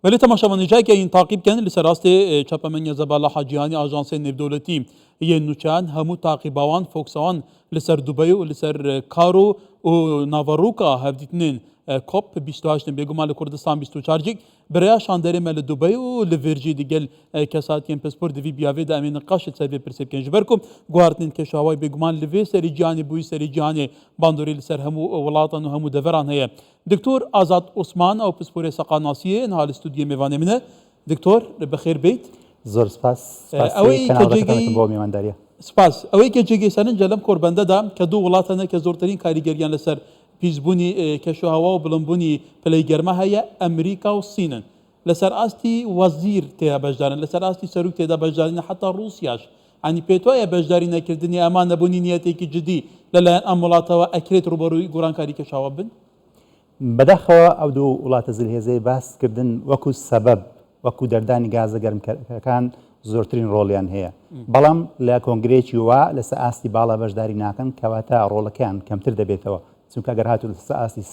ولی تماشاوانیجایی که این تعقیب کن لسراست چپمنی زباله حاجیانی آژانس نفدولتی یه نوچان همو تعقیبوان فوکسوان لسر دبی و لسر کارو و ناواروکا هفدیتنین کوب 28 بگومال کردستان 24 برای شاندری مل دبی و لورجی دیگل کساتین پاسپورت دوی بیاوی دا امین نقاش سبب پرسیب کنج برکم گوارتنین کشاوای بگومان لوی سری جانی بوی سری جانی باندوری لسر همو ولاتن و همو دوران هیا دکتور آزاد عثمان او پاسپورت سقاناسیه این حال استودیو میوانه منه دکتور بخیر بیت زور سپاس اوی کجگی با میوانداری سپاس اوی کجگی سرن جلم قربنده دام که دو ولاتنه که زورترین کاریگریان لسر پیزبونی کشو هوا و بلنبونی پلیگرما هیا امریکا و سینن لسر استی وزیر تیا بجدارن لسر استی سروک تیا بجدارن حتی روسیاش يعني بيتويا بجداري نكردني امان نبوني نيتي كي جدي للا امولاتا واكريت روبروي قران كاري كشاوبن بداخوا او دو ولات زلهزي باس كردن وكو سبب وكو درداني غازا گرم كان زورترين روليان هي بلام لا كونغريتي وا لساسي بالا بجداري ناكن كواتا رولكان كمتر دبيتوا چونکە ئەگەر هاتوو لە ئاستی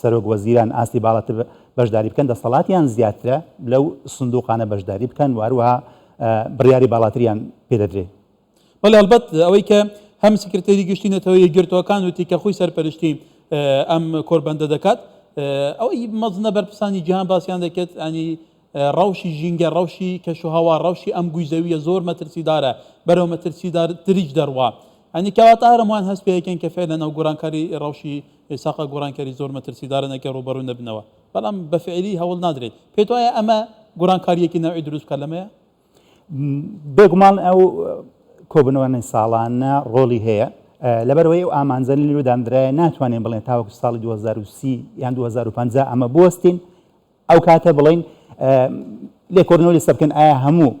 سەرۆک وەزیران ئاستی باڵەتر بەشداری بکەن دەسەڵاتیان زیاترە لەو سندوقانە بەشداری بکەن واروها بڕیاری باڵاتریان پێدەدرێت. بەڵێ هەڵبەت ئەوەی کە هەم سکرتێری گشتینەتەوە یەکگرتوەکان وتی کە خۆی سەرپەرشتی ئەم کۆربەندە دەکات ئەوەی مەزنە بەرپرسانی جیهان باسییان دەکێت ئەنی ڕەوشی ژینگە ڕەوشی کەشوهەوا ڕەوشی ئەم گویزەویە زۆر مەترسیدارە بەرەو مەترسیدار تریج دەڕوا يعني كواتار هەمووان هەست پێیەکەن کە فعلا ئەو گۆڕانکاری ڕەوشی ئێساقە گۆڕانکاری زۆر مەترسیدارنەکە ڕوبەڕوو نەبنەوە بەڵام بەفعلی هەوڵ نادرێت پێت وایە ئەمە گۆڕانکاریەکی نەوعی دروست بکات لەمەیە بێگومان ئەو کۆبنەوەی ساڵانە ڕۆڵی هەیە لەبەرەوەی ئەو ئامانجەنی لودانرایە ناتوانین بڵێن تاوەکو ساڵی 2030 یان 2050 ئەمە بوەستین ئەو کاتە بڵین لێکۆڵینەوەی لەسەر بکەن ئایا هەموو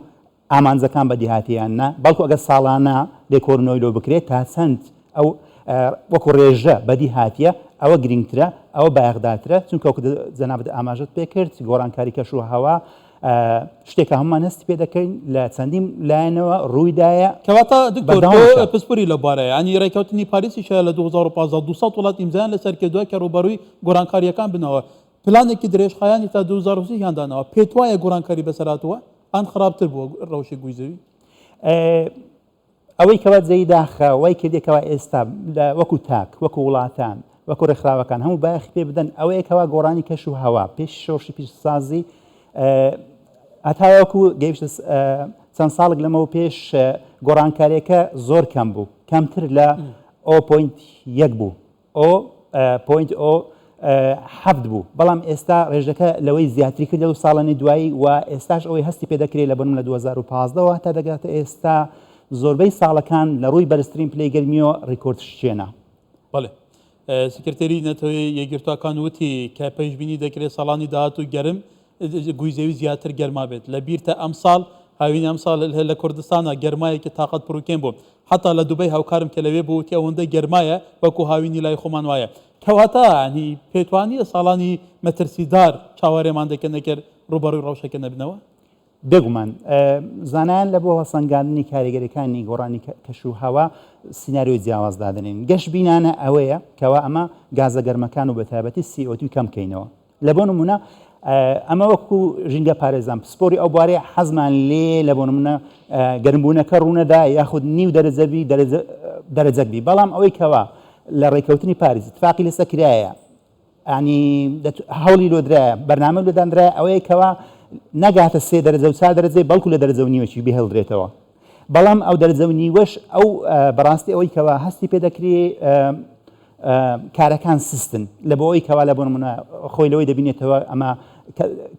ئامانجەکان بەدیهاتیان نا بەڵکو ئەگەر ساڵانە لێکۆڵینەوەی لۆ بکرێت تا چەند ئەو وەکو ڕێژە بەدیهاتیە ئەوە گرنگترە ئەوە بایەخداترە چونکە وەکو جەنابەت ئاماژەت پێ کرد گۆڕانکاری کەشوهەوا شتێکە هەمومان هەستی پێ دەکەین لە چەندین لایەنەوە ڕوویدایە کەواتە دکتۆر پسپوری لە بارەیە ینی ڕێککەوتنی پاریسیشە لە 2015 200 وڵات ئیمزایان لەسەر کردووە کە ڕوبەڕووی گۆڕانکاریەکان بنەوە پلانێکی درێژخایانی تا 2030 هیاندانەوە پێت وایە گۆڕانکاری بەسەراتوە ئەن خراپتر بووە ڕەوشی گویزەوی ئەوەی کەوا جێی داخە وای کردێکەوە ئێستا وەکو تاک وەکو وڵاتان وەکو ڕێکخراوەکان هەموو بایەخی پێ بدەن ئەوەیەکەوە گۆڕانی کەش و هەوا پێش شۆڕشی پیشسازی هەتاوەکو گەیشتە چەند ساڵێک لەمەوە پێش گۆڕانکاریەکە زۆر کەم بوو کەمتر لە 0.1 بوو 0.7 بوو بەڵام ئێستا ڕێژەکە لەوەی زیاتری کرد لەو ساڵانی دوایی و ئێستاش ئەوەی هەستی پێ دەکرێت لە بنم لە 2015ەوە تا دەگاتە ئێستا زۆربەی ساڵەکان لە ڕووی بەرزترین پلەی گەرمیەوە ڕیکۆرد شتێنە. بەڵێ سکرتێری نەتەوەی یەکگرتوەکان وتی کە پێشبینی دەکرێت ساڵانی داهاتوو گەرم گویزەوی زیاتر گەرما بێت لە بیرتە ئەم ساڵ هاوینی ئەم ساڵ لە کوردستانە گەرمایەکی تااقەت پڕوکێن بوو حتا لە دوبەی هاوکارم کە لەوێ بوو وتی ئەوەندە گەرمایە وەکو هاوینی لای خۆمان وایە کەواتە ینی پێتوانیە ساڵانی مەترسیدار چاوەڕێمان دەکەن نەکرد ڕوبەڕووی ڕەوشەکە نەبنەوە بێگومان زانایان لە بۆ هەسەنگاندنی کاریگەریەکانی گۆڕانی کەشوهەوا سیناریۆی جیاواز دادنین گەشت بینانە ئەوەیە کەوا ئەمە گازە گەرمەکان و بەتایبەتی CO2 کەم بکەینەوە لە بۆ نمونە ئەمە وەکو ژینگە پارێزان پسپۆری ئەو بوارەیە حەزمان لێ لە بۆ نمونە گەرمبوونەکە ڕوونەدا یاخود نیو دەرەجەبی دەرەجەکبی بەڵام ئەوەی کەوا لە ڕێکەوتنی پاریس اتفاقی لەسەر کرایە ینی هەوڵی لۆدرایە بەرنامە لۆدانرایە ئەوەیە کەوا نەگاتە 3 دەرەجە و 4 دەرەجەی بەڵکو لە دەرەجە و نیوەشی بهێڵدرێتەوە بەڵام ئەو دەرەجە و نیوەش ئەو بەڕاستی ئەوەی کەوا هەستی پێ دەکرێت کارەکان سستن لە بۆ ئەوی کەوا لە بۆ نمونە خۆی لەوەی دەبینێتەوە ئەمە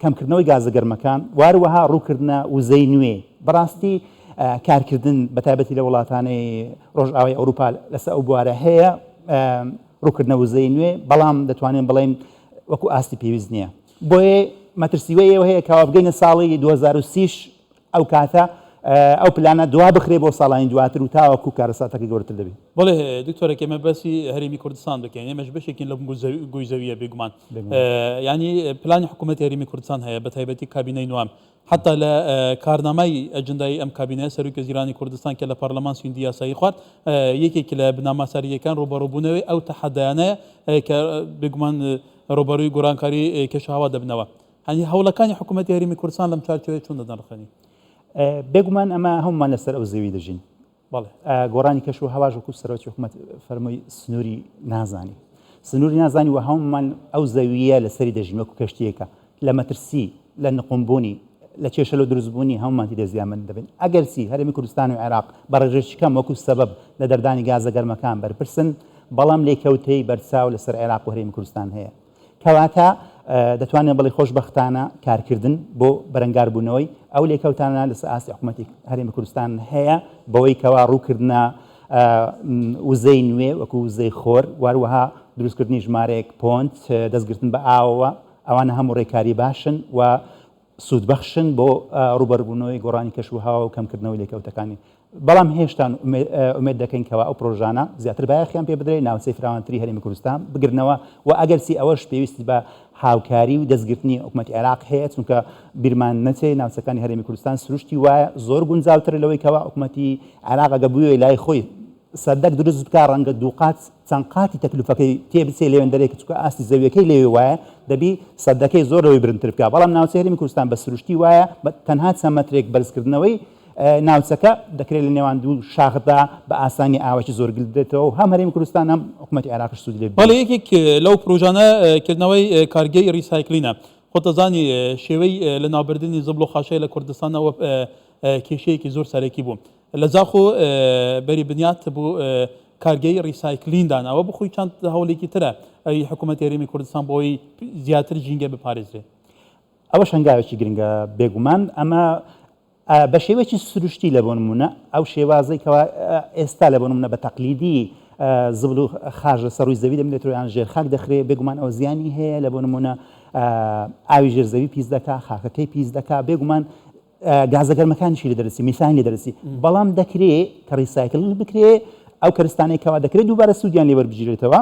کەمکردنەوەی گازە گەرمەکان واروەها ڕووکردنە وزەی نوێ بەڕاستی کارکردن بەتایبەتی لە وڵاتانی ڕۆژئاوای ئەوروپا لەسەر ئەو بوارە هەیە ڕووکردنە وزەی نوێ بەڵام دەتوانین بڵێن وەکو ئاستی پێویست نییە بۆیە مەترسیوەیەوە هەیە کەوا بگەینە ساڵی 2030 ئەو کاتە ئەو پلانە دوا بخرێ بۆ ساڵانی دواتر و تاوەکو کارەساتەکەی گەورەتر دەبێت. بەڵێ دکتۆرێک ئێمە بەسی هەرێمی کوردستان دەکەین ئێمەش بەشێکین لە گویزەویە بێگومان ینی پلانی حکوومەتی هەرێمی کوردستان هەیە بە تایبەتی کابینەی نوام حتا لە کارنامەی ئەجندای ئەم کابینەیە سەرۆکی وەزیرانی کوردستان کە لە پەرلەمان سوێندی یاسایی خوارد یەکێکی لە بنامەسەریەکان ڕوبەڕووبوونەوەی ئەو تەحەدایانەیە کە بێگومان ڕوبەڕووی گۆڕانکاری کەشوهەوا دەبنەوە هەنی هەوڵەکانی حکوومەتی هەرێمی کوردستان لەم چارچەوەیە چۆن دەدەنرخێنی؟ بێگومان ئەمە هەمومان لەسەر ئەو زەوی دەژین. بەڵێ گۆڕانی کەش و هەواژ وەکو سەرۆکی حکوومەت فەرمووی سنووری نازانی. سنووری نازانی و هەمومان ئەو زەویە لەسەری دەژین وەکو کەشتیەکە لە مەترسی لە نقمبوونی لە کێشە لە دروستبوونی هەمومانتی دەزیامەند دەبن. ئەگەرچی هەرێمی کوردستان و عێراق بەڕێژێکی کەم وەکو سەبەب لە دەردانی گازە گەرمەکان بەرپرسن، بەڵام لێکەوتەی بەرچاو لەسەر عێراق و هەرێمی کوردستان هەیە. کەواتە دەتوانێت بڵێ خۆشبەختانە کارکردن بۆ بەرەنگاربوونەوەی ئەو لێکەوتانە لەسەر ئاستی حکوومەتی هەرێمی کوردستان هەیە بەوەی کەوا ڕووکردنە وزەی نوێ وەکو وزەی خۆر، واروەها دروستکردنی ژمارەیەک پۆنت، دەستگرتن بە ئاوەوە، ئەوانە هەموو ڕێکاری باشن و سوودبەخشن بۆ ڕوبەربوونەوەی گۆڕانی کەشوهاوە و کەمکردنەوەی لێکەوتەکانی. بەڵام هێشتا ئومێد دەکەین کەەوە ئەو پرۆژانە زیاتر بایەخیان پێ بدرێت ناوچەی فراوانتری هەرێمی کوردستان بگرنەوە و ئەگەرچی ئەوەش پێویستی بە هاوکاری و دەستگرتنی حکوومەتی عێراق هەیە، چونکە بیرمان نەچێت ناوچەکانی هەرێمی کوردستان سروشتی وایە زۆر گونجاوتر لەوەی کەەوە حکوومەتی عێراق ئەگە بووە لای خۆی سەدەک دروست بکە ڕەنگە دووقات چەند قاتی تەکلیفەکەی تێبچێ لێوێندەرێکی چکە ئاستی زەویەکەی لێوێ وایە دەبی سەدەکەی زۆرەوەی برنتر بکە، بەڵام ناوچەی هەرێمی کوردستان بە سروشتی وایە تەنها چەند مەترێک بەرزکردنەوەی ناوچەکە دەکرێت لە نێوان دوو شاخدا بە ئاسانی ئاوەکی زۆر گرتێتەوە و هەم هەرێمی کوردستان هەم حکوومەتی عێراقش سوود لێ. بەڵێ یەکێک لەو پرۆژانە کردنەوەی کارگەی ریسایکلینە. خۆتەزانی شێوەی لە ناوبردننی زبل و خاشەی لە کوردستانەوە کێشەیەکی زۆر سەرەکی بوو. لە زاخۆ بەری بنیات بوو کارگەی ریسایکلیندانەوە بخۆی چەند هەوڵێکی ترە ئەی حکوومەتی هەرێمی کوردستان بۆی زیاتر ژینگە بپارێزرێ. ئەوە شەنگاوێکی گرنگە بێگومان. ئەمە بە شێوەیەکی سروشتی لە بۆ نمونە ئەو شێوازەی کەوا ئێستا لە بۆ نمونە بە تەقلیدی زبل و خاژە سەروی زەوی دەمێتەوە یان ژێر خاک دەخرێ، بێگومان ئەو زیانی هەیە لە بۆ نمونە ئاوی ژێرزەوی پیس دەکا، خاکەکەی پیس دەکا، بێگومان گازە گەرمەکانیشی لە دەرسی میسانی لە دەرسی، بەڵام دەکرێت کە ریسایکل بکرێ ئەو کەرستانەی کەوا دەکرێت دووبارە سوودیان لێ وەربگیرێتەوە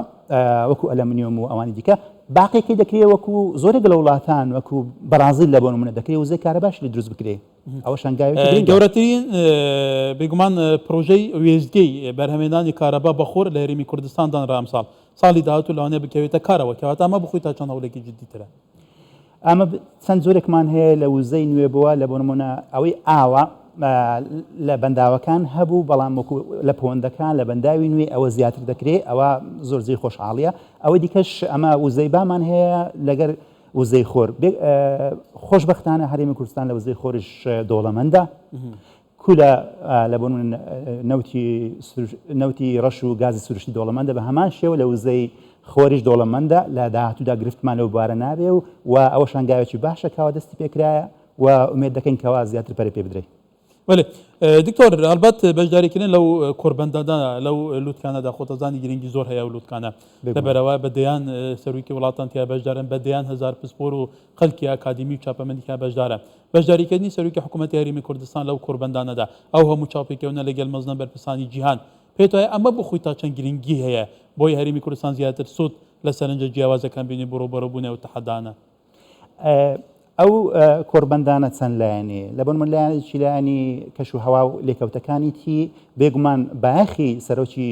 وەکو ئەلەمنیۆم و ئەوانی دیکە، باقیەکەی دەکرێت وەکو زۆرێک لە وڵاتان وەکو بەرازیل لە بۆ نمونە دەکرێت وزەی کارەباشی لێ دروست بکرێ. ئەوە شەنگاوێکی گەورەترین بێگومان پرۆژەی وێستگەی بەرهەمێنانی کارەبا بەخۆر لە هەرێمی کوردستاندان ڕامساڵ ساڵی داهاتوو لەوانەیە بکەوێتە کارەوە، کەواتە ئەمە بخۆی تا چەند هەوڵێکی جددیترە. ئەمە چەند زۆرێکمان هەیە لە وزەی نوێ بووە لە بۆ نمونە ئەوەی ئاوە لە بەنداوەکان هەبوو، بەڵام وەکو لە پۆندەکان لە بەنداوی نوێ ئەوە زیاتر دەکرێت، ئەوە زۆرجێ خۆشحاڵیە. ئەوە دیکەش ئەمە وزەی بامان هەیە لەگەر وزەی خۆر. خۆشبەختانە هەرێمی کوردستان لە وزەی خۆرش دۆڵەمەندە، کولە لە بۆ نەوتی ڕەش و گازی سروشتی دۆڵەمەندە، بە هەمان شێوە لە وزەی خۆریش دۆڵەمەندە، لە داهاتوودا گرفتمان لەو بوارە نابێ و ئەوە شەنگاوێکی باشە کەوا دەستی پێکرایە و ئومێد دەکەین کەوا زیاتر پەرە پێ بدرێت. بەێ دکتۆر ئەلبەت بەشداریکردن لەو کۆربەندانە لەو لووتکانەدا خۆتەزانی گرنگی زۆر هەیە و لووتکانە لەبەرەوە بەدەیان سەرروکی وڵاتان تیا بەشدارن، بەدەیان هزار پسپۆر و خەڵکی ئاکادمی و چاپەمەندیکە بەشدارە. بەشداریکردنی سەرروکی حکوومەتی هەرێمی کوردستان لەو کۆربەندانەدا ئەو هەموو چاپێکەوەنە لەگەڵ مەزنە بەرپرسانی جیهان پێت وایە ئەمە بخۆی تا چەند گرنگی هەیە بۆی هەرێمی کوردستان زیاتر سوود لە سەرنجە جیاوازەکان بینی بۆڕۆبەرەبوونێ و تەحەدانە؟ ئەو کۆربەندانە چەند لایەنێ لە بۆ من لایەنێکی لایەنی کەش و هەوا و لێکەوتەکانی تی بێگومان بایەخی سەرۆکی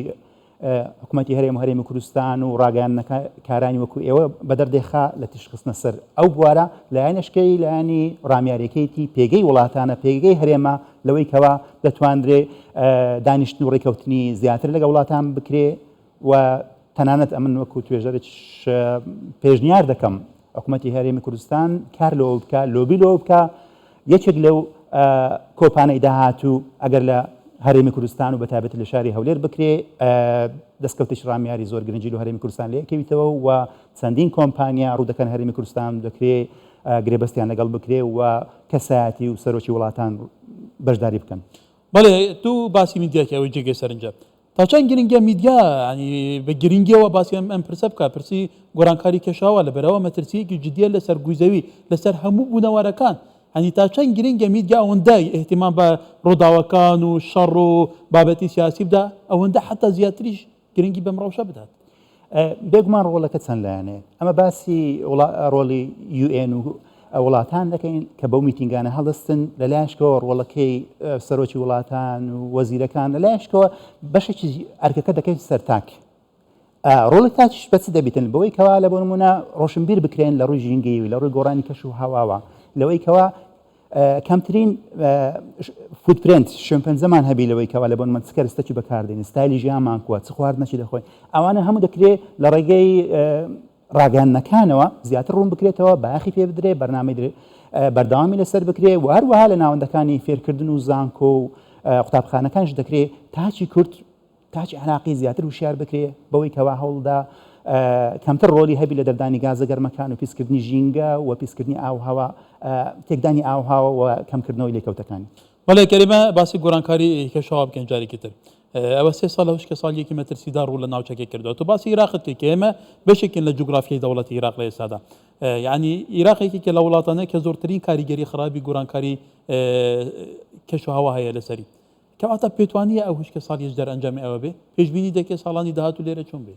حکوومەتی هەرێمی کوردستان و ڕاگەیاندنەکارانی وەکو ئێوە بەدەردێخا لە تیشخستنە سەر ئەو بوارە لایەنشکەی لایەنی ڕامیاریەکەیتی پێگەی وڵاتانە پێگەی هەرێمە لەوەی کەوا دەتوانرێ دانیشتن و ڕێکەوتنی زیاتر لەگە وڵاتان بکرێ و تەنانەت ئەمن وەکو توێژەرێک پێشنیار دەکەم حکوومەتی هەرێمی کوردستان کار لەوە بکە، لۆبی لەوە بکە، یەکێک لەو کۆپانەی داهاتوو ئەگەر لە هەرێمی کوردستان و بەتایبەتی لە شاری هەولێر بکرێ دەستکەوتێکی ڕامیاری زۆر گرنگی لە هەرێمی کوردستان لێکەویتەوە و چەندین کۆمپانیا ڕوودەکەن هەرێمی کوردستان دەکرێت گرێبەستیان لەگەڵ بکرێ و کەسایەتی و سەرۆکی وڵاتان بەشداری بکەن. بەڵێ تو باسی میدیاکە ئەوەی جێگەی سەرنجە تا چەند گرنگە میدیا ینی بە گرنگیەوە باسی ئەم پرسە بکە پرسی گۆرانکاری کێشاوە لەبەرەوە مەترسیەکی جدیە لەسەر گوزەوی لەسەر هەموو بوونەوەرەکان، هەنی تا چەند گرنگە میدیا ئەوەندەی احتیمام بە ڕووداوەکان و شەڕ و بابەتی سیاسی بدا ئەوەندە حتا زیاتریش گرنگی بەم ڕەوشە بدات. بێگومان ڕۆڵەکە چەند لایەنێ ئەمە باسی ڕۆڵی UN و وڵاتان دەکەین کە بەو میتینگانە هەڵدەستن لەلایەشکەوە ڕۆڵەکەی سەرۆکی وڵاتان و وەزیرەکان لەلایەشکەوە بەشێکی ئەرکەکە دەکەین سەرتاک ڕۆڵی تاچش بەچ دەبیتن بەوەی کەوا لە بۆ نمونە ڕۆشنبیر بکرێن لە ڕووی ژینگەی لە ڕووی گۆڕانی کەش و هەواوە لەوەی کەوا کەمترین فوتپرنت شوێنپەنجەمان هەبی لەوەی کەوا لە بۆ نمونە چ کەرستەکی بەکاردێنین ستایلی ژیانمان کووە چ خواردنەکی دەخۆین ئەوانە هەموو دەکرێت لە ڕێگەی ڕاگەاندنەکانەوە زیاتر ڕوون بکرێتەوە بەیاخی پێ بدرێت بەرنامەی بەردەوامی لەسەر بکرێت و هەروەها لە ناوەندەکانی فێرکردن و زانکۆ و قوتابخانەکانش دەکرێت تاچی کورد تاچی عراقی زیاتر وشیار بکرێت بەوەی کەوا هەوڵدا کەمتر ڕۆلی هەبی لە دەردانی گازە گەرمەکان و پیسکردنی ژینگە و پیسکردنی ئاوهەوا تێکدانی ئاوهاوە و کەمکردنەوەی لێکەوتەکانی وەڵێ کەریمە باسی گۆڕانکاری کەشەوا بکەین جارێکی تر ئەوە 3 ساڵ هەوشکە ساڵیەکی مەترسیدا ڕوو لە ناوچەکە کردەوە تو باسی عێراقت کرد کە ئێمە بەشێکین لە جوگرافیای دەوڵەتی عێراق لە ئێستادا یعنی عێراقێکی کە لە وڵاتانە کە زۆرترین کاریگەری خراپی گۆڕانکاری کەش و هەوا هەیە لەسەری کەواتە پێتوانیە ئەو هوشکە ساڵیش دەرئەنجامی ئەوە بێ پێشبینی دەکێ ساڵانی داهاتوو لێرە چۆن بێ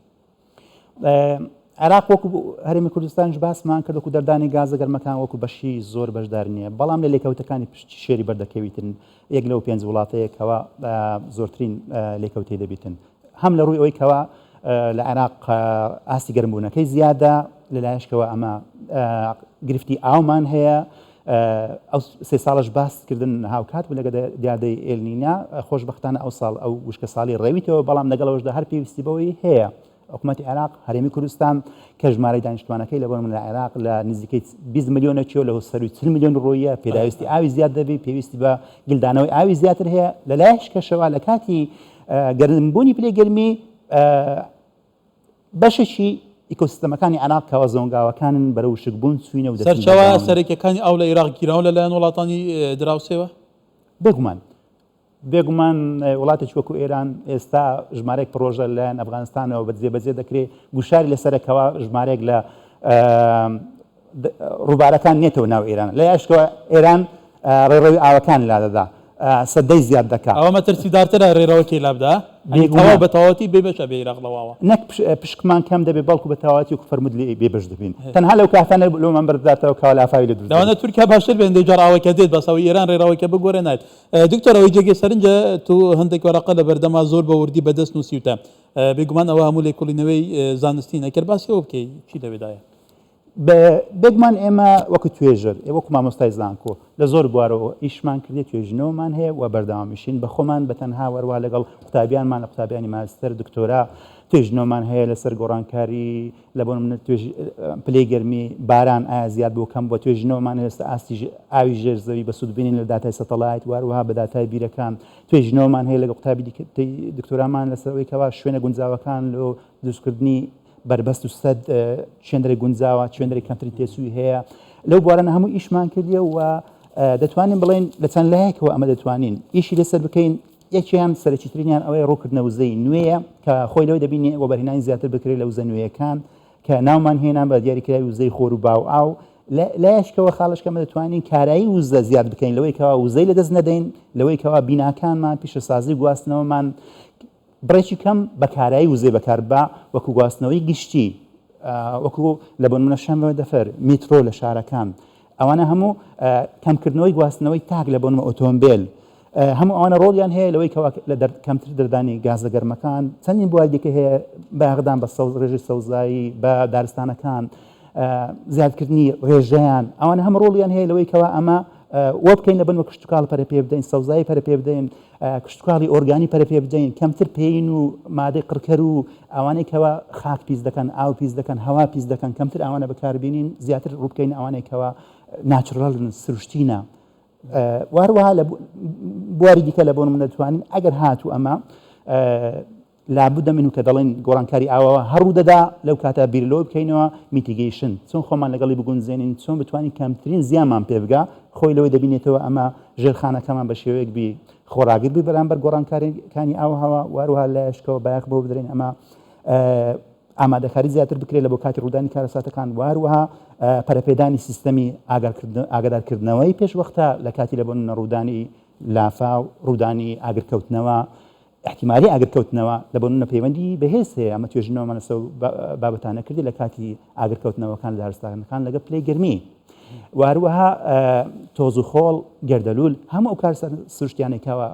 عراق وەکو هەرێمی کوردستانش باسمان کرد وەکو دەردانی گازە گەرمەکان وەکو بەشی زۆر بەشدار نییە بەڵام لە لێکەوتەکانی پشتی شێری بەردەکەویتن یەک لەو 5 وڵاتەیەکەوە زۆرترین لێکەوتەی دەبیتن هەم لە ڕووی ئەوەی کەوا لە عێراق ئاستی گەرمبوونەکەی زیادە لەلایەشکەوە ئەمە گرفتی ئاومان هەیە ئەو 3 ساڵش باسکردن هاوکات و لەگە دیادەی ئێلنینە خۆشبەختانە ئەو ساڵ ئەو وشکە ساڵی ڕێویتەوە بەڵام لەگەڵەوەشدا هەر پێویستی بەوەی هەیە حکوومەتی عێراق هەرێمی کوردستان کە ژمارەی دانیشتوانەکەی لە بۆ من لە عێراق لە نزیکەی 20 میلیۆنە چۆ لە سەروی 40 میلیۆن ڕۆیە پێداویستی ئاوی زیاد دەبێت پێویستی بە گلدانەوەی ئاوی زیاتر هەیە لەلایەش کەشەوە لە کاتی گەرمبوونی پلێگەرمی بەشێکی ئیکۆسیستەمەکانی عێراق کەوا زۆنگاوەکانن بەرەو وشکبوون چوینە و سەرچاوە سەرەکیەکانی ئاو لە عێراق گیراون لەلایەن وڵاتانی دراوسێوە بێگومان وڵاتێکی وەکو ئێران ئێستا ژمارەیەک پرۆژە لەلایەن ئەفغانستانەوە بەجێ دەکرێت گوشاری لەسەرەکەوە ژمارەیەک لە ڕووبارەکان نێتەوە ناو ئێران لە یاشکەوە ئێران ڕێڕەوی ئاوەکان لا دەدا سەدەی زیاد دەکات ئەوە مەترسیدارترە ڕێڕەوەکی لابدا ئەوە بە تەواوەتی بێبەشە بە عێراق لەواوە نەک پشکمان کەم دەبێت بەڵکو بە تەواوەتی و فەرمود لێ بێبەش دەبین تەنها لەو کاتانە لەو من بەرداتەوە کاوە لافاوی لە دروست تورکیا باشتر بێن دەجار ئاوەکە دێت بەسەوە ئێران ڕێڕەوەکە بگۆڕێ نایت دکتۆر ئەوەی جێگەی سەرنجە تو هەندێک وەرەقە لە بەردەما زۆر بە وردی بەدەست نووسیوتە بێگومان ئەوە هەموو لێکۆڵینەوەی زانستی نەکرد باسی ئەوە بکەی چی لەوێدایە بێگومان ئێمە وەکو توێژەر وەکو مامۆستای زانکۆ لە زۆر بوارەوە ئیشمان کردێت توێژنەوەمان هەیە و بەردەوامیشین بە خۆمان بە تەنها وەروا لەگەڵ قوتابیانمان لە قوتابیانی ماستەر دکتۆرا توێژنەوەمان هەیە لەسەر گۆڕانکاری لە بۆ منە پلێگەرمی باران ئایا زیاد بۆ کەم بۆ توێژنەوەمان هێستا ئاستی ئاوی ژێرزەوی بە سوودبینین لە داتای سەتەڵایت واروها بە داتای بیرەکان توێژنەوەمان هەیە لەگە قوتابی دکتۆرامان لەسەرەوەی کەوا شوێنە گونجاوەکان لە دروستکردنی بربەست و سەد چێندەی گونجاوە چێندەی کەمتری تێسووی هەیە لەو بوارانە هەموو ئیشمان کردیە و دەتوانین بڵێن لە چەند لایەکەوە ئەمە دەتوانین ئیشی لەسەر بکەین یەکیان سەرەکیترینیان ئەوەی ڕووکردنە وزەی نوێیە کە خۆی لەوەی دەبینێ وەبەرهێنانی زیاتر بکرێت لە وزە نوێیەکان کە ناومان هێنان بە دیاریکراوی وزەی خۆر و باو ئاو لایەشکەوە خاڵشکەمە دەتوانین کارایی وزە زیاد بکەین لەوەی کەوا وزەی لەدەست نەدەین لەوەی کەوا بیناکانمان پیشەسازی گواستنەوەمان بڕێکی کەم بە کارایی وزەی بەکاربا وەکو گواستنەوەی گشتی وەکو لە بۆ منە شەمە دەفەر میترۆ لە شارەکان ئەوانە هەموو کەمکردنەوەی گواستنەوەی تاک لە بۆنمە ئۆتۆمبیل هەموو ئەوانە ڕۆڵیان هەیە لەوەی لە کەمتر دەردانی گازە گەرمەکان چەندین بوادێکە هەیە باغدان بە ڕێژی سەوزایی بە دارستانەکان زیادکردنی ڕێژەیان ئەوانە هەموو ڕۆڵیان هەیە لەوەی کەوا ئەمە وە بکەین لە بنمە کشتتوکاڵ پەرە پێ بدەین سەوزایی پەرە پێ بدەین کشتتوکاڵی ئۆرگانی پەرە پێ بدەین کەمتر پێین و مادەی قڕکەر و ئەوانەی کەوا خاک پیس دەکەن ئاو پیس دەکەن هەوا پیس دەکەن کەمتر ئەوانە بەکاربیێنین زیاتر ڕووبکەین ئەوانەی کەوا ناچڕڵن سروشتینە واروها لە بواری دیکە لە بۆ من دەتوانین ئەگەر هاتوو ئەمە لابد من کە دەڵێن گۆڕانکاری ئاوەوە هەڕوو دەدا لەو کاتە بیرلەوە بکەینەوە میتیگەیشن چۆن خۆمان لەگەڵی بگونجێنین چۆن بتوانین کەمترین زیانمان پێ بگا خۆی لەوەی دەبینێتەوە ئەمە ژێرخانەکەمان بە شێوەیەک بی خۆراگر بی بەرامبەر گۆڕانکاریەکانی ئاوهەوا واروها لە شکەوە بایەق بۆ بدرێن ئەمە ئامادەکاری زیاتر بکرێت لە بۆ کاتی ڕوودانی کارەساتەکان واروها پەرەپێدانی سیستەمی ئاگادارکردنەوەی پێشوەختە لە کاتی لە بۆ ڕوودانی لافا و ڕوودانی ئاگرکەوتنەوە احتیمالی ئاگرکەوتنەوە لە بۆنە پەیوەندی بەهێز هەیە ئەمە توێژنەوەمان لەسەر بابەتانە کردی لە کاتی ئاگرکەوتنەوەکان لە دارستانەکان لەگە پلەی گەرمی واروها تۆز و خۆڵ گەردەلول هەموو ئەو کار سروشتیانێکەوە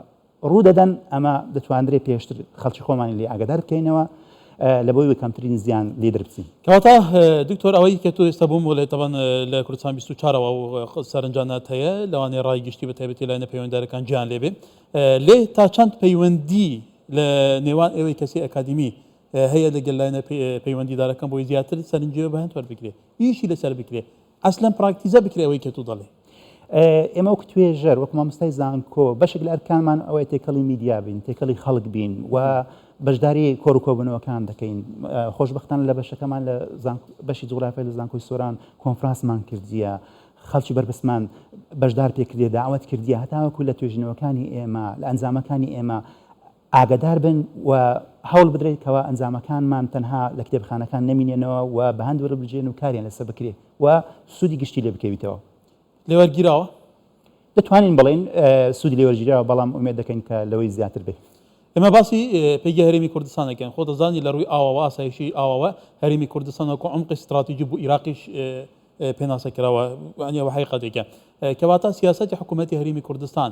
ڕوو دەدەن ئەمە دەتوانرێت پێشتر خەڵکی خۆمانی لێ ئاگادار بکەینەوە لە بۆی کەمترین زیان لێ دەربچین. کەواتە دکتۆر ئەوەی کە تۆ ئێستا بووم وڵێ تەبەن لە کوردستان 24ەوە و سەرنجانات هەیە لەوانەیە ڕای گشتی بە تایبەتی لایەنە پەیوەنددارەکان گیان لێبێ لێ تا چەند پەیوەندی لە نێوان ئێوەی کەسی ئەکادمی هەیە لەگەل لایەنە پەیوەندیدارەکان بۆی زیاتر سەرنجێوە بەهێن وەربگرێ ئیشی لەسەر بکرێ ئەسلەن پراکتیزە بکرێ ئەوەی کە تو دەڵێ. ئێمە وەک توێژەر وەک مامۆستای زانکۆ بەشێک لە ئەرکانمان ئەوەی تێکەڵی میدیا بین تێکەڵی خەڵک بین و بەشداری کۆڕووکۆبوونەوەکان دەکەین. خۆشبەختانە لە بەشەکەمان لە بەشی جوغرافیای لە زانکۆی سۆران کۆنفرانسمان کردیە خەڵکی بەرپرسمان بەشدار پێکردێ داوەت کردیە هەتاوەکو لە توێژینەوەکانی ئێمە لە ئەنجامەکانی ئێمە ئاگدار بن و هەوڵ بدرێت کەوا ئەنجامەکانمان تەنها لە کتێبخانەکان نەمینێنەوە و بە هەند وەربژێن و کاریان لەسەر بکرێ و سوودی گشتی لێ بکەویتەوە. لێوەرگیراوە دەتوانین بڵێن سوودی لێوەرگیراوە بەڵام ئومێد دەکەین کە لەوەی زیاتر بێت. ئێمە باسی پێگە هەرێمی کوردستانەکەن خۆ دەزانی لە ڕووی ئاوەوە ئاسایشی ئاوەوە هەرێمی کوردستانەوە عمقی استراتیجی بوو عێراقیش پێناسەکراوە وانیەوە حقیقەتێکە کەواتە سیاسەتی حکوومەتی هەرێمی کوردستان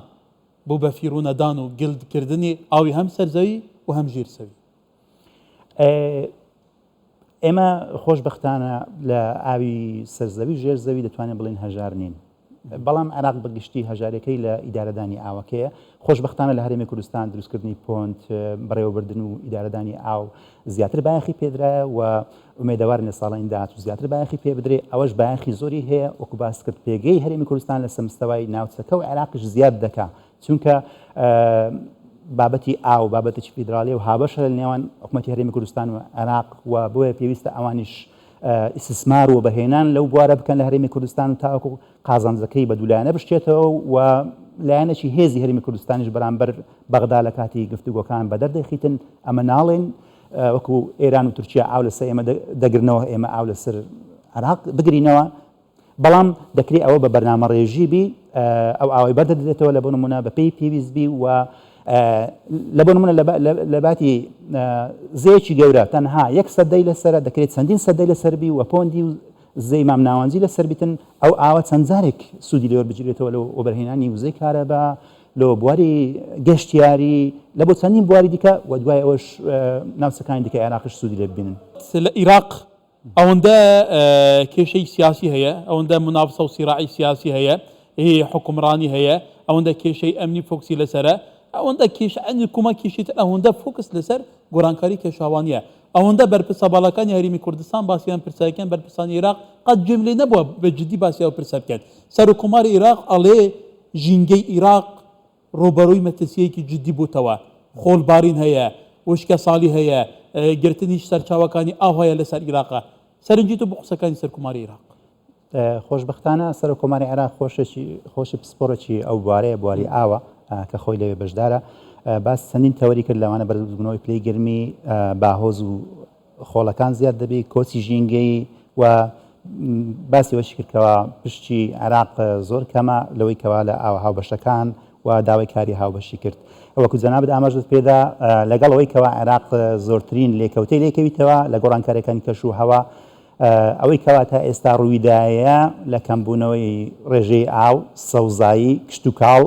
بوو بە فیرونەدان و گلدکردنی ئاوی هەم سەرزەوی و هەم ژیرسەوی. ئێمە خۆشبەختانە لە ئاوی سەرزەوی ژێرزەوی دەتوانین بڵێن هەژار نین بەڵام عێراق بەگشتی هەژارەکەی لە ئیدارەدانی ئاوەکەیە. خۆشبەختانە لە هەرێمی کوردستان دروستکردنی پۆنت بەڕێوەبردن و ئیدارەدانی ئاو زیاتر بایەخی پێدرایە و ئومێدەوارن لە ساڵانی داهات و زیاتر بایەخی پێ بدرێ ئەوەش بایەخی زۆری هەیە وەکو باس کرد پێگەی هەرێمی کوردستان لە سەمستەوای ناوچەکە و عێراقیش زیاد دەکا چونکە بابەتی ئاو بابەتێکی فیدراالی و هابەشە لە نێوان حکوومەتی هەرێمی کوردستان و عێراق و بۆیە پێویستە ئەوانیش ئیسسمار و بەهێنان لەو بوارە بکەن لە هەرێمی کوردستان و تاوەکو قازانجەکەی بە دوولایەنە بشتێتەوە و لایەنێکی هێزی هەرێمی کوردستانیش بەرامبەر بەغدا لە کاتی گفتوگۆکان بەدەردەخیتن ئەمە ناڵێن وەکو ئێران و تورکیا ئاو لەسەر ئێمە دەگرنەوە ئێمە ئاو لەسەر عێراق بگرینەوە بەڵام دەکرێت ئەوە بە بەرنامە ڕێژی بی ئەو ئاوای بەردەدرێتەوە لە بۆ نمونە بە پێی پێویست بی و لە بۆ نمونە لە باتی زەیەکی گەورە تەنها 1% لەسرە دەکرێت چەندین سەدەی لەسەر بی و پۆندی و زەی مامناوەنجی لەسەر بیتن ئەو ئاوە چەند جارێک سوودی لێوە بگیرێتەوە لە وەبەرهێنانی وزەی کارەبا لە بواری گەشتیاری لە بۆ چەندین بواری دیکە و دوای ئەوەش ناوچەکانی دیکە عێراقیش سوودی لێ ببینن. لە عێراق ئەوەندە کێشەی سیاسی هەیە ئەوەندە منافسە و سیراعی سیاسی هەیە حکومڕانی هەیە ئەوەندە کێشەی ئەمنی فۆکسی لەسرە ئەوەندە کێشەنی کومە کێشێت ئەوەندە فۆکس لەسەر گۆرانکاری کێشاوانیە ئەوەندە بەرپرسە باڵەکانی هەرێمی کوردستان باسییان پرسایەکان بەرپرسانی عێراق قەت جێملێ نەبووە بە جددی باسیەوە پرسە بکەن سەرۆکۆماری عێراق ئەڵێ ژینگەی عێراق ڕۆبەڕووی مەترسیەکی جددی بووتەوە خۆڵبارین هەیە وشکە ساڵی هەیە گرتنیش سەرچاوەکانی ئاو هەیە لەسەر عێراقە سەرنجی تۆ بۆ قسەکانی سەرکۆماری عێراق. خۆشبەختانە سەرۆکۆماری عێراق خۆشی پسپۆرەی ئەو بوارەیە بواری ئاوە کە خۆی لەوێ بەشدارە باس چەندین تەوەری کرد لەوانە بەرزبوونەوەی پلەی گرمی باهۆز و خۆڵەکان زیاد دەبێت کۆچی ژینگەی و باسی وەشی کردکەوە پشتی عێراق زۆر کەمە لەوەی کەوا لە ئاو هاوبەشەکان و داوای کاری هاوبەشی کرد وەکو جەنابەت ئاماژت پێدا لەگەڵ ئەوەی کەوا عێراق زۆرترین لێکەوتەی لێکەویتەوە لە گۆڕانکاریەکانی کەش و هەوا ئەوەی کەوا تا ئێستا ڕوویدایە لە کەمبوونەوەی ڕێژەی ئاو سەوزایی کشت و کاڵ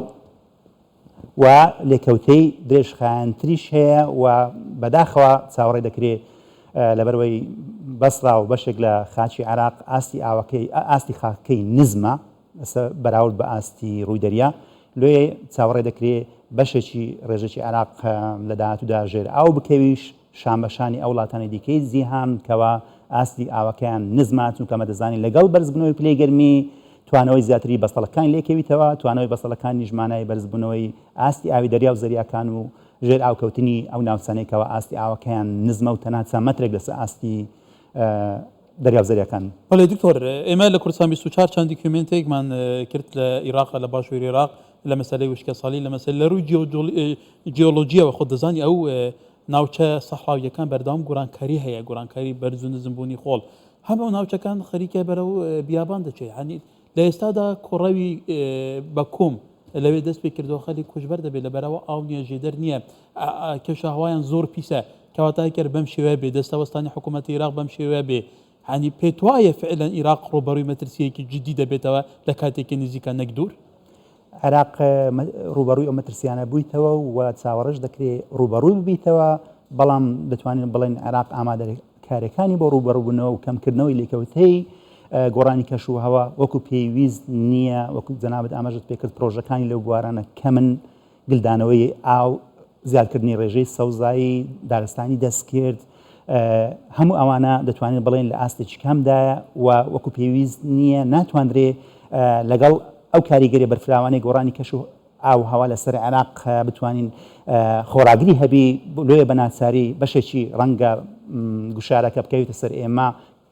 و لێکەوتەی درێژخایەنتریش هەیە و بەداخەوە چاوەڕێ دەکرێت لەبەرەوەی بەسڕا و بەشێک لە خاچی عێراق ئاستی خاکەی نزمە بەراورد بە ئاستی ڕوویدەریا لێ چاوەڕێ دەکرێت بەشێکی ڕێژێکی عێراق لە داهاتوودا ژێر ئاو بکەویش شامبەشانی ئەو وڵاتانی دیکەی جیهان کەوا ئاستی ئاوەکەیان نزمات و کەمە دەزانین لەگەڵ بەرزبوونەوەی پلەی گەرمی توانەوەی زیاتری بەسەڵەکان لێکەویتەوە توانەوەی بەسەڵەکانی ژمانای بەرزبوونەوەی ئاستی ئاوی دەریا و زەریاکان و ژێر ئاوکەوتنی ئەو ناوچانەیەکەوە ئاستی ئاوەکەیان نزمە و تەنها چەند مەترێک لەسەر ئاستی دەریا و زەریاکان. بەڵێ دکتۆر ئێمە لە کوردستان 24 چەند دیکومنتێکمان کرد لە عێراق لە باشووری عێراق لە مەسەلەی وشکە ساڵی لە مەسەلە لە ڕووی جیۆلۆجیەوە خۆ دەزانی ئەو ناوچە سەحراویەکان بەردەوام گۆرانکاری هەیە گۆرانکاری بەرز و نزمبوونی خۆڵ هەموو ناوچەکان خەریکە بەرەو بیابان دەچێت هەنی لە ئێستادا کوڕەوی بە کوم لەوێ دەست پێ کردەوە خەڵی کوژبەر دەبێت لە بەرەوە ئاو نیە ژێدەر نییە کێشە هەوایان زۆر پیسە کەواتای کرد بەم شێوە بێ دەستەوەستانی حکوومەتی عێراق بەم شێوە بێ هەنی پێت وایە فعلا عێراق ڕۆبەڕووی مەترسیەکی جددی دەبێتەوە لە کاتێکی نزیکە نەک دوور عێراق ڕوبەڕووی ئەو مەترسیانە بوویتەوە و چاوەڕێش دەکرێت ڕوبەڕووی ببیتەوە بەڵام دەتوانین بڵێن عێراق ئامادەکاریەکانی بۆ ڕوبەڕووبوونەوە و کەمکردنەوەی لێکەوتەی گۆڕانی کەشوهەوا وەکو پێویست نییە، وەکو جەنابەت ئاماژت پێکرد پرۆژەکانی لەو بوارانە کەمن، گلدانەوەی ئاو، زیادکردنی ڕێژەی سەوزایی دارستانی دەستکرد، هەموو ئەوانە دەتوانین بڵێن لە ئاستێکی کەمدایە و وەکو پێویست نییە، ناتوانرێ لەگەڵ ئەو کاریگەری بەرفراوانەی گۆڕانی کەش و ئاو هەوا لەسەر عێراق بتوانین خۆراگری هەبی لێ بە ناچاری بەشێکی ڕەنگە گوشارەکە بکەوێتە سەر ئێمە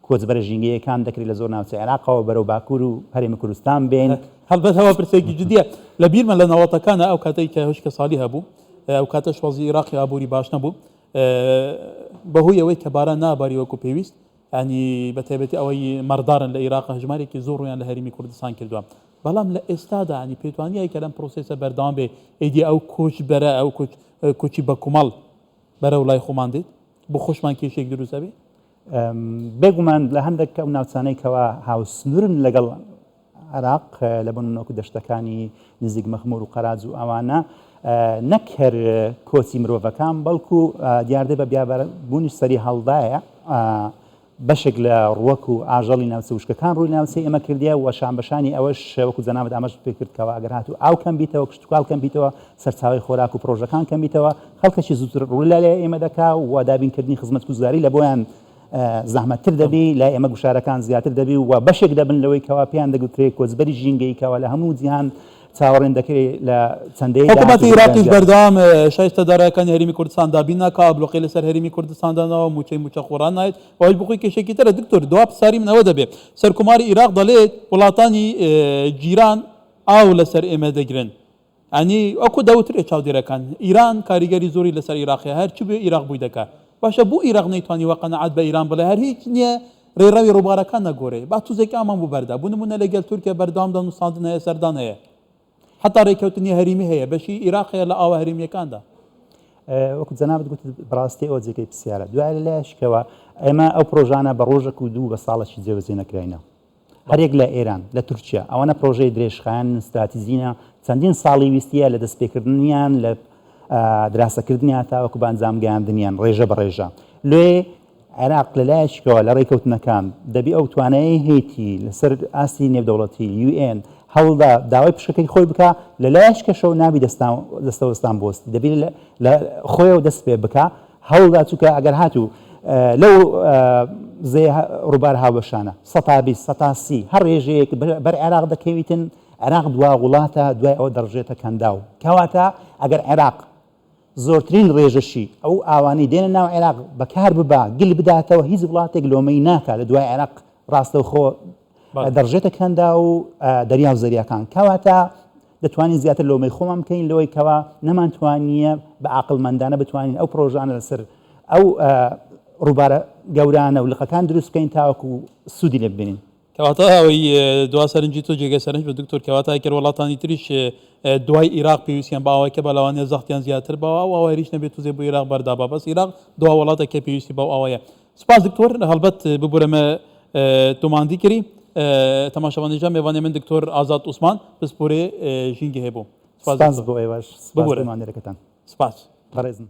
کۆچبەرە ژینگەیەکان دەکرێت لە زۆر ناوچەی عێراقەوە بەرەو باکوور و هەرێمی کوردستان بێن. هەڵبەت هەوا پرسێکی جدیە لە بیرمە لە ناوەتەکانە ئەو کاتەی کە هەشکە ساڵی هەبوو، ئەو کاتەش وەزی عێراقی ئابووری باش نەبوو، بەهۆی ئەوەی کە باران ناباری وەکو پێویست، ینی بە تایبەتی ئەوەی مەڕدارن لە عێراق هەژمارێکی زۆر ڕویان لە هەرێمی کوردستان کردووە. بەڵام لە ئێستادا ینی پێتوانیایی کە لەم پرۆسێسە بەردەوام بێ ئیدی ئەو کۆچبەرە ئەو کۆچی بە کومەڵ بەرە وڵای خۆمان دێت بۆ خۆشمان کێشێک دروستە بێ؟ بێگومان لە هەندێک ئەو ناوچانەی کەوا هاوسنورن لەگەڵ عێراق لە بنەوەکو دەشتەکانی نزیک مەخمور و قەراج و ئەوانە نەک هەر کۆچی مرۆڤەکان بەڵکو دیاردە بە بیابوونی سەری هەڵدایە بەشێک لە ڕوەک و ئاژەڵی ناوچە وشکەکان ڕووی ناوچەی ئێمە کردیە و شانبەشانی ئەوەش وەکو جەنابەت ئاماژ پێکردکەوە ئەگەر هاتوو ئاو کەم بیتەوە کشتتوکاڵ کەم بیتەوە سەرچاوی خۆراک و پرۆژەکان کەم بیتەوە خەڵکەشی زووتر ڕووی لە ئێمە دەکا و دابینکردنی خزمەتگوزاری لە بۆیان زەحمەتتر دەبی لای ئێمە گوشارەکان زیاتر دەبی و بەشێک دەبن لەوەی کەوا پێیان دەگوترێت کۆچبەری ژینگەیکەوە لە هەموو جیهان چاوەڕێن دەکرێت لە چەندەی حکوومەتی عێراقیش بەردەوام شایستەدارەکانی هەرێمی کوردستان دابین ناکا، بڵۆقی لەسەر هەرێمی کوردستاندانەوە موچەی موچە خۆران نایێت ئەوەی بخۆی کێشێکی ترە. دکتۆر دوا پرسیاری منەوە دەبێت سەرکوماری عێراق دەڵێت وڵاتانی جیران ئاو لەسەر ئێمە دەگرن، ئەنی ئەوکو دەوترێت چاودێرەکان ئیران کاریگەری زۆری لەسەر عێراقی هەرچی بێ عێراق بووی دەکات. باشە بوو عێراق نەیتوانی وە قەنەعەت بە ئیران بڵێ هەر هیچ نییە ڕێڕەوی ڕووبارەکان نەگۆڕێ با تووزێکی ئامان بوو بەردا بوو نمونە لەگەڵ تورکیا بەردەوام دەنووساندن هەیە سەردان هەیە حتا ڕێککەوتنی هەریمی هەیە بەشی عێراق هەیە لە ئاوە هەرێمیەکاندا. وەکو جەنابەت گوت بەڕاستی ئەوە جێگەی پرسیارە دوای لە لایەشکەوە ئێمە ئەو پرۆژانە بە ڕۆژێک و دوو بە ساڵێکی جێبەجێ نەکراینەوە، هەرێک لە ئێران لە تورکیا ئەوەنە پرۆژەی درێژخایەن استراتیزیە چەندین ساڵی ویستیە لە دەستپێکردنیان لە دراسەکردنیان تاوەکو بە ئەنجامگەیاندنیان ڕێژە بە ڕێژە. لێ عێراق لە لایەشکەوە لە ڕێکەوتنەکان دەبی ئەو توانایی هەیەی لەسەر ئاستی نێودەوڵەتی UN هەوڵدا داوای پشەکەی خۆی بکە لە لایەشکەشەوە نابی دەستەوەستان بۆستی دەبی لە خۆیەوە دەست پێ بکە هەوڵدا چووکە ئەگەر هاتوو لەو زێ ڕووبار هاوبەشانە 120 هەر ڕێژەیەک بەر عێراق دەکەویتن عێراق دوا وڵاتە دوای ئەوە دەڕژێتە کەنداو کەواتە ئەگەر عێراق زۆرترین ڕێژەشی ئەو ئاوانەی دێنە ناو عێراق بەکار ببا گل بداتەوە هیچ وڵاتێک لۆمەی ناکات لە دوای عێراق ڕاستەوخۆ دەڕژێتە کەندا و دەریا و زەریاکان کەواتە دەتوانین زیاتر لۆمەی خۆمان بکەین لەوەی کەوا نەمانتوانیە بە عاقڵمەندانە بتوانین ئەو پرۆژانە لەسەر ئەو ڕووبارە گەورانە و لقەکان دروست بکەین تاوەکو سوودی لێ ببینین. کەواتە ئەوەی دوا سەرنجی تۆ جێگە سەرنج بە دکتۆر کەواتە ئەگەر وڵاتانی تریش دوای عێراق پێویستیان باوەکە بە لەوانەیە زەختیان زیاتر بەوە و ئەوە هیچ نەبێت توزێ بۆ عێراق بەردابا بەس عێراق دوا وڵاتێکە پێویستی بەو ئەوەیە. سپاس دکتۆر هەڵبەت ببورەمە تۆماندی کردی تەماشەوانێژە میوانێ من دکتۆر ئازاد عوسمان پسپۆرێ ژینگە هەیە بۆ سپاس بۆ ئێوەش ببورەمانێرەکەتان سپاس بەڕێزم.